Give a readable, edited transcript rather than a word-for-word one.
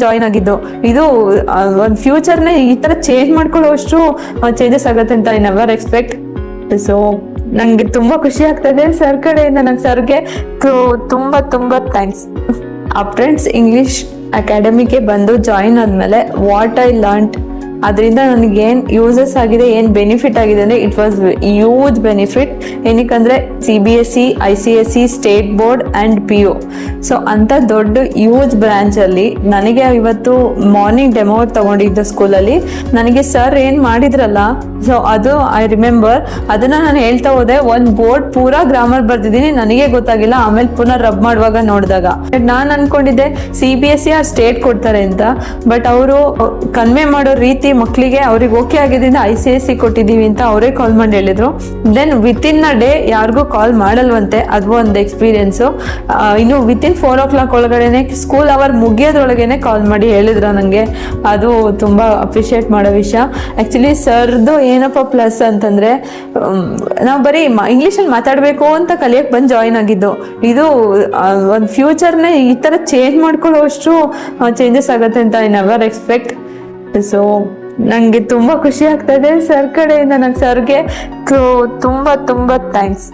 Join ಆಗಿದ್ದು. ಇದು ಒಂದು ಫ್ಯೂಚರ್ನ ಈ ತರ ಚೇಂಜ್ ಮಾಡ್ಕೊಳ್ಳೋಷ್ಟು ಚೇಂಜಸ್ ಆಗುತ್ತೆ ಅಂತ ಐ ನೆವರ್ ಎಕ್ಸ್ಪೆಕ್ಟ್. ಸೊ ನಂಗೆ ತುಂಬಾ ಖುಷಿ ಆಗ್ತದೆ ಸರ್ ಕಡೆಯಿಂದ. ನಂಗೆ ಸರ್ಗೆ ತುಂಬಾ ತುಂಬಾ ಥ್ಯಾಂಕ್ಸ್. ಅಪ್ರೆಂಟ್ಸ್ ಇಂಗ್ಲಿಷ್ ಅಕಾಡೆಮಿಗೆ ಬಂದು ಜಾಯಿನ್ ಆದ್ಮೇಲೆ ವಾಟ್ ಐ ಲರ್ನ್ಡ್, ಅದರಿಂದ ನನಗೆ ಏನು ಯೂಸಸ್ ಆಗಿದೆ, ಏನು ಬೆನಿಫಿಟ್ ಆಗಿದೆ ಅಂದರೆ ಇಟ್ ವಾಸ್ ಹ್ಯೂಜ್ ಬೆನಿಫಿಟ್. ಏನಕ್ಕಂದರೆ CBSE, ICSE, state board and PO, so ಅಂಥ ದೊಡ್ಡ ಹ್ಯೂಜ್ ಬ್ರ್ಯಾಂಚಲ್ಲಿ ನನಗೆ ಇವತ್ತು ಮಾರ್ನಿಂಗ್ ಡೆಮೋ ತೊಗೊಂಡಿದ್ದ ಸ್ಕೂಲಲ್ಲಿ ನನಗೆ ಸರ್ ಏನು ಮಾಡಿದ್ರಲ್ಲ, ಸೊ ಅದು ಐ ರಿಮೆಂಬರ್. ಅದನ್ನು ನಾನು ಹೇಳ್ತಾ ಹೋದೆ. ಒಂದು ಬೋರ್ಡ್ ಪೂರಾ ಗ್ರಾಮರ್ ಬರ್ದಿದ್ದೀನಿ, ನನಗೆ ಗೊತ್ತಾಗಿಲ್ಲ. ಆಮೇಲೆ ಪುನಃ ರಬ್ ಮಾಡುವಾಗ ನೋಡಿದಾಗ ನಾನು ಅನ್ಕೊಂಡಿದ್ದೆ CBSE ಆ ಸ್ಟೇಟ್ ಕೊಡ್ತಾರೆ ಅಂತ. ಬಟ್ ಅವರು ಕನ್ವೆ ಮಾಡೋ ರೀತಿ ಮಕ್ಕಳಿಗೆ ಅವ್ರಿಗೆ ಓಕೆ ಆಗಿದ್ದರಿಂದ ICSE ಕೊಟ್ಟಿದ್ದೀವಿ ಅಂತ ಅವರೇ ಕಾಲ್ ಮಾಡಿ ಹೇಳಿದ್ರು. ದೆನ್ ವಿತಿನ್ ಅ ಡೇ ಯಾರಿಗೂ ಕಾಲ್ ಮಾಡಲ್ವಂತೆ, ಅದು ಒಂದು ಎಕ್ಸ್ಪೀರಿಯನ್ಸು. ಇನ್ನು ವಿತಿನ್ 4 o'clock ಒಳಗಡೆನೆ ಸ್ಕೂಲ್ ಅವರ್ ಮುಗಿಯೋದ್ರೊಳಗೇನೆ ಕಾಲ್ ಮಾಡಿ ಹೇಳಿದ್ರು ನನಗೆ. ಅದು ತುಂಬ ಅಪ್ರಿಷಿಯೇಟ್ ಮಾಡೋ ವಿಷಯ. ಆ್ಯಕ್ಚುಲಿ ಸರ್ದು ಏನಪ್ಪ ಪ್ಲಸ್ ಅಂತಂದರೆ, ನಾವು ಬರೀ ಇಂಗ್ಲೀಷಲ್ಲಿ ಮಾತಾಡಬೇಕು ಅಂತ ಕಲಿಯೋಕ್ಕೆ ಬಂದು ಜಾಯ್ನ್ ಆಗಿದ್ದು. ಇದು ಒಂದು ಫ್ಯೂಚರ್ನೇ ಈ ಥರ ಚೇಂಜ್ ಮಾಡ್ಕೊಳ್ಳೋಷ್ಟು ಚೇಂಜಸ್ ಆಗುತ್ತೆ ಅಂತ ಐ ನೆವರ್ ಎಕ್ಸ್ಪೆಕ್ಟ್. ಸೊ ನನಗೆ ತುಂಬ ಖುಷಿ ಆಗ್ತದೆ ಸರ್ ಕಡೆಯಿಂದ. ನಂಗೆ ಸರ್ಗೆ ತುಂಬ ತುಂಬ ಥ್ಯಾಂಕ್ಸ್.